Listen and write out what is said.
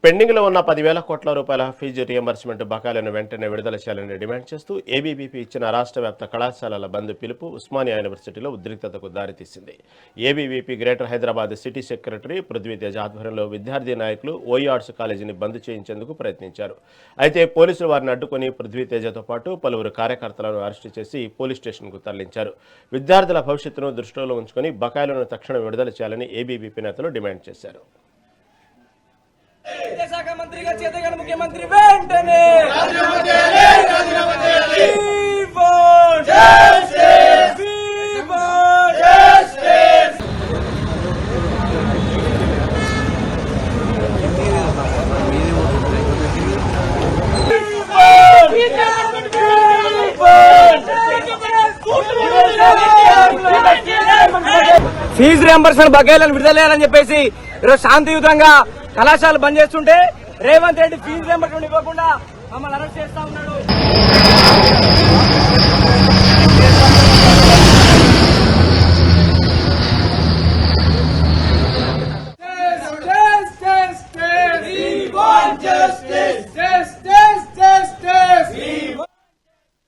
Pending లో ఉన్న 10,000 కోట్ల రూపాయల ఫీజు రియంబర్స్మెంట్ బకాయిలను వెంటనే విడుదల చేయాలని డిమాండ్ చేస్తూ ఏబీవీపీ ఇచ్చిన రాష్ట్ర వ్యాప్త కళాశాలల బంద్ పిలుపు ఉస్మానియా యూనివర్సిటీలో ఉద్రిక్తతకు దారితీసింది. ABVP greater Hyderabad city secretary Prithvitej ఆధ్వర్యంలో విద్యార్థి నాయకులు ఓయూ ఆర్ట్స్ కాలేజీని బంద్ చేయించేందుకు ప్రయత్నించారు. అయితే పోలీసులు వారిని అడ్డుకుని పృథ్వీతేజతో పాటు పలువురు కార్యకర్తలను అరెస్టు చేసి పోలీస్ స్టేషన్కు తరలించారు. విద్యార్థుల భవిష్యత్తును దృష్టిలో ఉంచుకొని బకాయిలను తక్షణం విడుదల చేయాలని ఏబీవీపీ నేతలు డిమాండ్ చేశారు. విద్యాశాఖ మంత్రిగా చేతగాని ముఖ్యమంత్రి వెంటనే ఫీజు రియంబర్స్మెంట్ బకాయిలను విడుదల చేయాలని చెప్పేసి ఈరోజు శాంతియుతంగా కళాశాలలు బంద్ చేస్తుంటే రేవంత్ రెడ్డి ఫీజు రియంబర్స్మెంట్ ఇవ్వకుండా మమ్మల్ని అరెస్ట్ చేస్తా ఉన్నాడు.